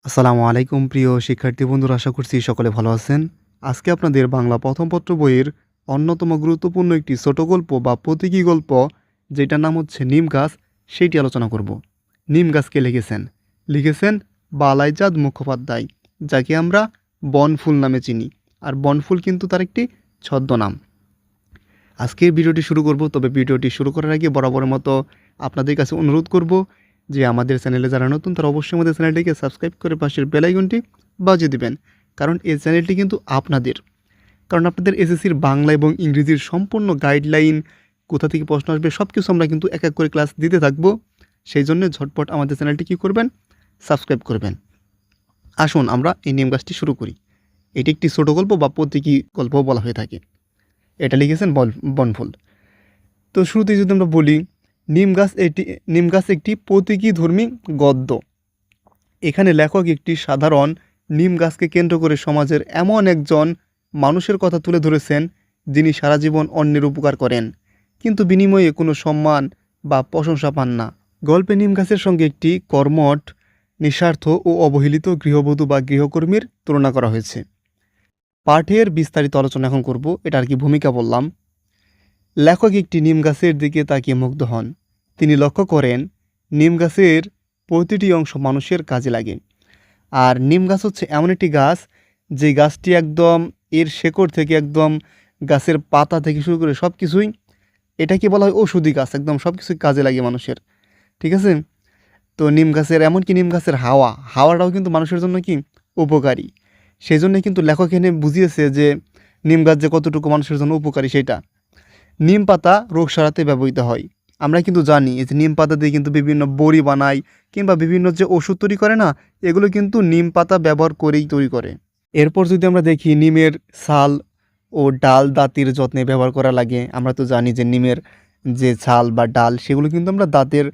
আসসালামু আলাইকুম প্রিয় শিক্ষার্থী বন্ধুরা, আশা করছি সকলে ভালো আছেন। আজকে আপনাদের বাংলা প্রথম পত্র বইয়ের অন্যতম গুরুত্বপূর্ণ একটি ছোট গল্প বা প্রতীকী গল্প, যেটার নাম হচ্ছে নিম গাছ, সেইটি আলোচনা করব। নিম গাছকে লিখেছেন বালাইচাঁদ মুখোপাধ্যায়, যাকে আমরা বনফুল নামে চিনি। আর বনফুল কিন্তু তার একটি ছদ্মনাম। আজকের ভিডিওটি শুরু করব, তবে ভিডিওটি শুরু করার আগে বরাবরের মতো আপনাদের কাছে অনুরোধ করব যে আমাদের চ্যানেলে যারা নতুন তারা অবশ্যই আমাদের চ্যানেলটিকে সাবস্ক্রাইব করে পাশের বেল আইকনটি বাজিয়ে দিবেন, কারণ এই চ্যানেলটি কিন্তু আপনাদের। কারণ আপনাদের এসএসসির বাংলা এবং ইংরেজির সম্পূর্ণ গাইডলাইন, কোথা থেকে প্রশ্ন আসবে, সব কিছু আমরা কিন্তু এক এক করে ক্লাস দিতে থাকবো। সেই জন্য ঝটপট আমাদের চ্যানেলটি কী করবেন, সাবস্ক্রাইব করবেন। আসুন আমরা এই নিম গাছটি শুরু করি। এটি একটি ছোটো গল্প বা প্রতীকী গল্প বলা হয়ে থাকে। এটা লিখেছেন বনফুল। তো শুরুতেই যদি আমরা বলি, নিম গাছ একটি প্রতীকী ধর্মী গদ্য। এখানে লেখক একটি সাধারণ নিম গাছকে কেন্দ্র করে সমাজের এমন একজন মানুষের কথা তুলে ধরেছেন, যিনি সারা জীবন অন্যের উপকার করেন, কিন্তু বিনিময়ে কোনো সম্মান বা প্রশংসা পান না। গল্পে নিম গাছের সঙ্গে একটি কর্মঠ, নিঃস্বার্থ ও অবহেলিত গৃহবধূ বা গৃহকর্মীর তুলনা করা হয়েছে। পাঠের বিস্তারিত আলোচনা এখন করব, এটা আর কি ভূমিকা বললাম। লেখক একটি নিম গাছের দিকে তাকিয়ে মুগ্ধ হন। তিনি লক্ষ্য করেন নিম গাছের প্রতিটি অংশ মানুষের কাজে লাগে। আর নিম গাছ হচ্ছে এমন একটি গাছ, যে গাছটি একদম এর শেকড় থেকে একদম গাছের পাতা থেকে শুরু করে সব কিছুই, এটাকে বলা হয় ঔষধি গাছ, একদম সব কিছুই কাজে লাগে মানুষের। ঠিক আছে? তো নিম গাছের, এমনকি নিম গাছের হাওয়াটাও কিন্তু মানুষের জন্য কি উপকারী। সেই জন্যে কিন্তু লেখক এনে বুঝিয়েছে যে নিম গাছ যে কতটুকু মানুষের জন্য উপকারী সেটা। নিম পাতা রোগ সারাতে ব্যবহৃত হয়। আমরা কিন্তু জানি এই যে নিম পাতা দিয়ে কিন্তু বিভিন্ন বড়ি বানায়, কিংবা বিভিন্ন যে ওষুধ তৈরি করে না, এগুলো কিন্তু নিম পাতা ব্যবহার করেই তৈরি করে। এরপর যদি আমরা দেখি, নিমের ছাল ও ডাল দাঁতের যত্নে ব্যবহার করা লাগে। আমরা তো জানি যে নিমের যে ছাল বা ডাল, সেগুলো কিন্তু আমরা দাঁতের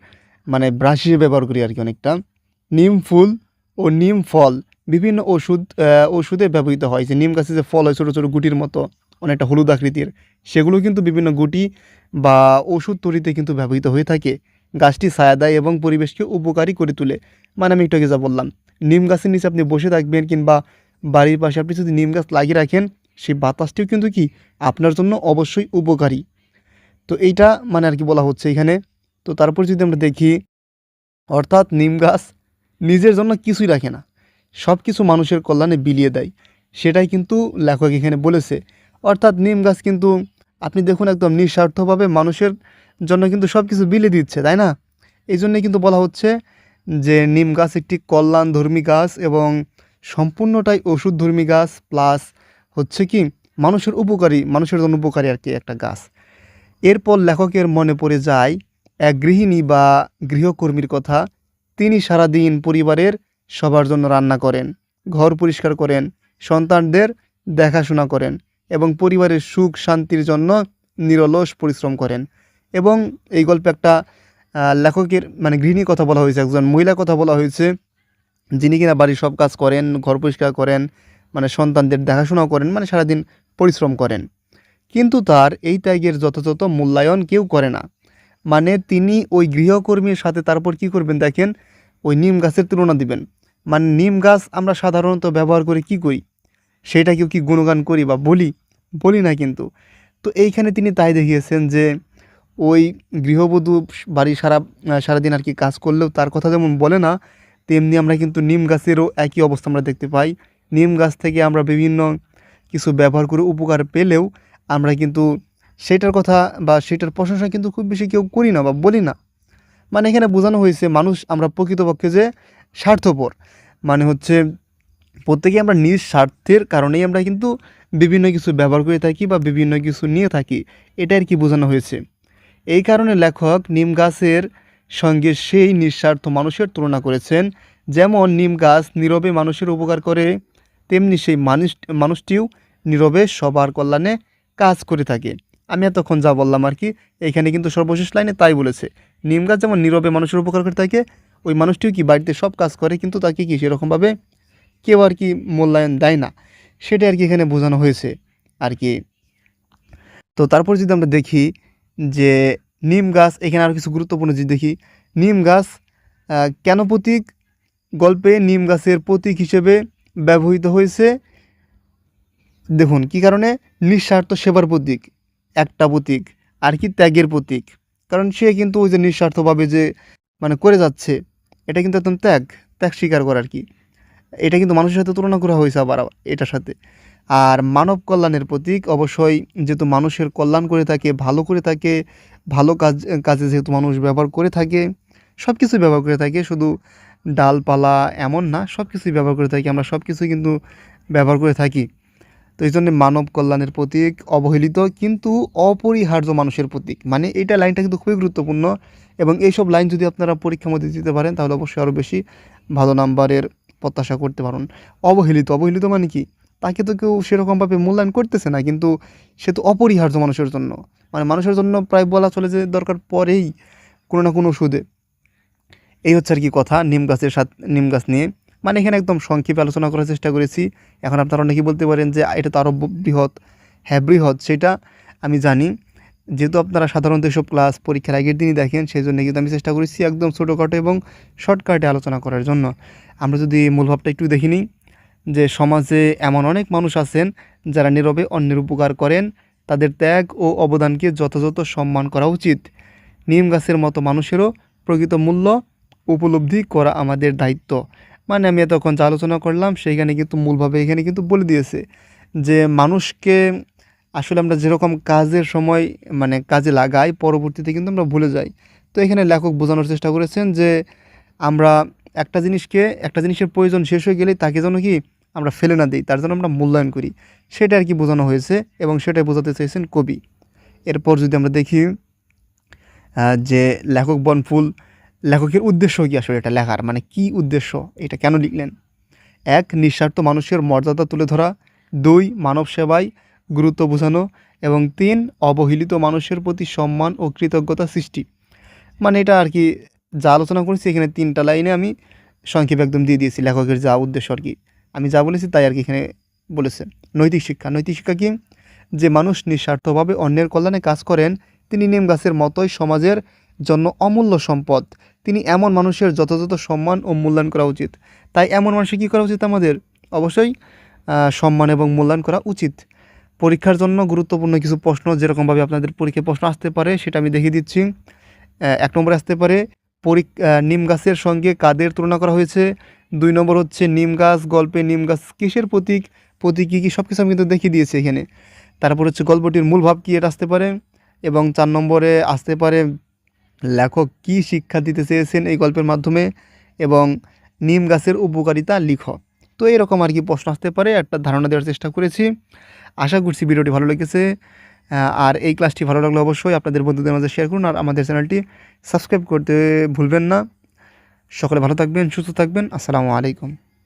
মানে ব্রাশ হিসেবে ব্যবহার করি আর কি অনেকটা। নিম ফুল ও নিম ফল বিভিন্ন ওষুধে ব্যবহৃত হয়। যে নিম গাছে যে ফল হয় ছোটো ছোটো গুটির মতো, অনেকটা হলুদ আকৃতির, সেগুলো কিন্তু বিভিন্ন গুটি বা ওষুধ তৈরিতে কিন্তু ব্যবহৃত হয়ে থাকে। গাছটি ছায়া দেয় এবং পরিবেশকে উপকারী করে তোলে। মানে আমি একটু আগে যা বললাম, নিম গাছের নিচে আপনি বসে থাকবেন, কিংবা বাড়ির পাশে আপনি যদি নিম গাছ লাগিয়ে রাখেন, সেই বাতাসটিও কিন্তু কি আপনার জন্য অবশ্যই উপকারী। তো এইটা মানে আর কি বলা হচ্ছে এখানে। তো তারপর যদি আমরা দেখি, অর্থাৎ নিম গাছ নিজের জন্য কিছুই রাখে না, সব কিছু মানুষের কল্যাণে বিলিয়ে দেয়, সেটাই কিন্তু লেখক এখানে বলেছে। অর্থাৎ নিম গাছ কিন্তু আপনি দেখুন একদম নিঃস্বার্থভাবে মানুষের জন্য কিন্তু সব কিছু বিলিয়ে দিচ্ছে, তাই না? এই জন্যে কিন্তু বলা হচ্ছে যে নিম গাছ একটি কল্যাণধর্মী গাছ এবং সম্পূর্ণটাই ওষুধধর্মী গাছ, প্লাস হচ্ছে কি মানুষের জন্য উপকারী আর কি একটা গাছ। এরপর লেখকের মনে পড়ে যায় এক গৃহিণী বা গৃহকর্মীর কথা। তিনি সারাদিন পরিবারের সবার জন্য রান্না করেন, ঘর পরিষ্কার করেন, সন্তানদের দেখাশোনা করেন এবং পরিবারের সুখ শান্তির জন্য নিরলস পরিশ্রম করেন। এবং এই গল্পে একটা লেখকের মানে গৃহিণীর কথা বলা হয়েছে, একজন মহিলার কথা বলা হয়েছে, যিনি কিনা বাড়ির সব কাজ করেন, ঘর পরিষ্কার করেন, মানে সন্তানদের দেখাশোনাও করেন, মানে সারাদিন পরিশ্রম করেন। কিন্তু তার এই ত্যাগের যথাযথ মূল্যায়ন কেউ করে না। মানে তিনি ওই গৃহকর্মীর সাথে তারপর কি করবেন দেখেন, ওই নিম গাছের তুলনা দিবেন। মানে নিম গাছ আমরা সাধারণত ব্যবহার করে কি করি, সেটাকেও কি গুণগান করি বা বলি না কিন্তু। তো এইখানে তিনি তাই দেখিয়েছেন যে ওই গৃহবধূ বাড়ি সারাদিন আর কি কাজ করলেও তার কথা যেমন বলে না, তেমনি আমরা কিন্তু নিম গাছেরও একই অবস্থা আমরা দেখতে পাই। নিম গাছ থেকে আমরা বিভিন্ন কিছু ব্যবহার করে উপকার পেলেও আমরা কিন্তু সেটার কথা বা সেটার প্রশংসা কিন্তু খুব বেশি কেউ করি না বা বলি না। মানে এখানে বোঝানো হয়েছে মানুষ আমরা প্রকৃতপক্ষে যে স্বার্থপর। মানে হচ্ছে প্রত্যেকেই আমরা নিজ স্বার্থের কারণেই আমরা কিন্তু বিভিন্ন কিছু ব্যবহার করে থাকি বা বিভিন্ন কিছু নিয়ে থাকি, এটা আর কি বোঝানো হয়েছে। এই কারণে লেখক নিম গাছের সঙ্গে সেই নিঃস্বার্থ মানুষের তুলনা করেছেন। যেমন নিম গাছ নীরবে মানুষের উপকার করে, তেমনি সেই মানুষটিও নীরবে সবার কল্যাণে কাজ করে থাকে। আমি এতক্ষণ যা বললাম আর কি, এখানে কিন্তু সর্বশেষ লাইনে তাই বলেছে। নিম গাছ যেমন নীরবে মানুষের উপকার করে থাকে, ওই মানুষটিও কি বাড়িতে সব কাজ করে, কিন্তু তাকে কি সেরকমভাবে কেউ আর কি মূল্যায়ন দেয় না, সেটা আর কি এখানে বোঝানো হয়েছে আর কি। তো তারপর যদি আমরা দেখি যে নিম গাছ, এখানে আরও কিছু গুরুত্বপূর্ণ জিনিস দেখি। নিম গাছ কেন প্রতীক? গল্পে নিম গাছের প্রতীক হিসেবে ব্যবহৃত হয়েছে। দেখুন কী কারণে? নিঃস্বার্থ সেবার প্রতীক, একটা প্রতীক, আর কি ত্যাগের প্রতীক। কারণ সে কিন্তু ওই যে নিঃস্বার্থভাবে যে মানে করে যাচ্ছে, এটা কিন্তু একদম ত্যাগ, ত্যাগ স্বীকার করা আর কি। এটা কিন্তু মানুষের সাথে তুলনা করা হয়েছে আবার এটার সাথে। আর মানব কল্যাণের প্রতীক অবশ্যই, যেহেতু মানুষের কল্যাণ করে থাকে, ভালো করে থাকে, ভালো কাজে যেহেতু মানুষ ব্যবহার করে থাকে, সব কিছুই ব্যবহার করে থাকে, শুধু ডালপালা এমন না, সব কিছুই ব্যবহার করে থাকি, আমরা সব কিছুই কিন্তু ব্যবহার করে থাকি। তো এই জন্য মানব কল্যাণের প্রতীক, অবহেলিত কিন্তু অপরিহার্য মানুষের প্রতীক, মানে এইটা লাইনটা কিন্তু খুবই গুরুত্বপূর্ণ। এবং এইসব লাইন যদি আপনারা পরীক্ষার মধ্যে দিতে পারেন তাহলে অবশ্যই আরও বেশি ভালো নাম্বারের প্রত্যাশা করতে পারেন। অবহেলিত, অবহেলিত মানে কি? তাকে তো কেউ সেরকমভাবে মূল্যায়ন করতেছে না, কিন্তু সে তো অপরিহার্য মানুষের জন্য, মানে মানুষের জন্য প্রায় বলা চলে যে দরকার পরেই কোনো না কোনো ওষুধে। এই হচ্ছে আর কি কথা নিম গাছ নিয়ে। মানে এখানে একদম সংক্ষেপে আলোচনা করার চেষ্টা করেছি। এখন আপনারা অনেকেই বলতে পারেন যে এটা তো আরও বৃহৎ। হ্যাঁ বৃহৎ, সেটা আমি জানি। যেহেতু আপনারা সাধারণত এসব ক্লাস পরীক্ষার আগের দিনই দেখেন, সেই জন্য কিন্তু আমি চেষ্টা করেছি একদম ছোটোখাটো এবং শর্টকাটে আলোচনা করার জন্য। আমরা যদি মূল ভাবটা একটু দেখে নিই, যে সমাজে এমন অনেক মানুষ আছেন যারা নীরবে অন্যের উপকার করেন, তাদের ত্যাগ ও অবদানকে যথাযথ সম্মান করা উচিত। নিম গাছের মতো মানুষেরও প্রকৃত মূল্য উপলব্ধি করা আমাদের দায়িত্ব। মানে আমি এতক্ষণ যা আলোচনা করলাম সেইখানে কিন্তু মূলভাবে এখানে কিন্তু বলে দিয়েছে যে মানুষকে আসলে আমরা যেরকম কাজের সময় মানে কাজে লাগাই, পরবর্তীতে কিন্তু আমরা ভুলে যাই। তো এখানে লেখক বোঝানোর চেষ্টা করেছেন যে আমরা একটা জিনিসের প্রয়োজন শেষ হয়ে গেলেই তাকে যেন কি আমরা ফেলে না দিই, তার জন্য আমরা মূল্যায়ন করি, সেটা আর কি বোঝানো হয়েছে এবং সেটাই বোঝাতে চেয়েছেন কবি। এরপর যদি আমরা দেখি যে লেখক বনফুল, লেখকের উদ্দেশ্য কী আসলে এটা লেখার, মানে কি উদ্দেশ্য, এটা কেন লিখলেন? 1. নিঃস্বার্থ মানুষের মর্যাদা তুলে ধরা। 2. মানব সেবায় গুরুত্ব বোঝানো। এবং 3. অবহেলিত মানুষের প্রতি সম্মান ও কৃতজ্ঞতা সৃষ্টি। মানে এটা আর কি যা আলোচনা করেছি এখানে 3টা লাইনে আমি সংক্ষেপে একদম দিয়ে দিয়েছি লেখকের যা উদ্দেশ্য আর কি। আমি যা বলেছি তাই আর কি এখানে বলেছে। নৈতিক শিক্ষা, নৈতিক শিক্ষা কি? যে মানুষ নিঃস্বার্থভাবে অন্যের কল্যাণে কাজ করেন তিনি নিম গাছের মতোই সমাজের জন্য অমূল্য সম্পদ। তিনি এমন মানুষের যথাযথ সম্মান ও মূল্যায়ন করা উচিত। তাই এমন মানুষের কী করা উচিত? আমাদের অবশ্যই সম্মান এবং মূল্যায়ন করা উচিত। পরীক্ষার জন্য গুরুত্বপূর্ণ কিছু প্রশ্ন, যেরকমভাবে আপনাদের পরীক্ষায় প্রশ্ন আসতে পারে সেটা আমি দেখিয়ে দিচ্ছি। 1 নম্বরে আসতে পারে নিম গাছের সঙ্গে কাদের তুলনা করা হয়েছে। 2 নম্বর হচ্ছে নিম গাছ গল্পে নিম গাছ কিসের প্রতীক, প্রতীক কী কী সব কিছু আমি কিন্তু দেখিয়ে দিয়েছি এখানে। তারপর হচ্ছে গল্পটির মূল ভাব কী, এটা আসতে পারে। এবং 4 নম্বরে আসতে পারে লেখক কী শিক্ষা দিতে চেয়েছেন এই গল্পের মাধ্যমে, এবং নিম গাছের উপকারিতা লিখো। তো এরকম আর কি প্রশ্ন আসতে পারে, একটা ধারণা দেওয়ার চেষ্টা করেছি। আশা করছি ভিডিওটি ভালো লেগেছে। আর এই ক্লাসটি ভালো লাগলে অবশ্যই আপনাদের বন্ধুদের মাঝে শেয়ার করুন, আর আমাদের চ্যানেলটি সাবস্ক্রাইব করতে ভুলবেন না। সকলে ভালো থাকবেন, সুস্থ থাকবেন। আসসালামু আলাইকুম।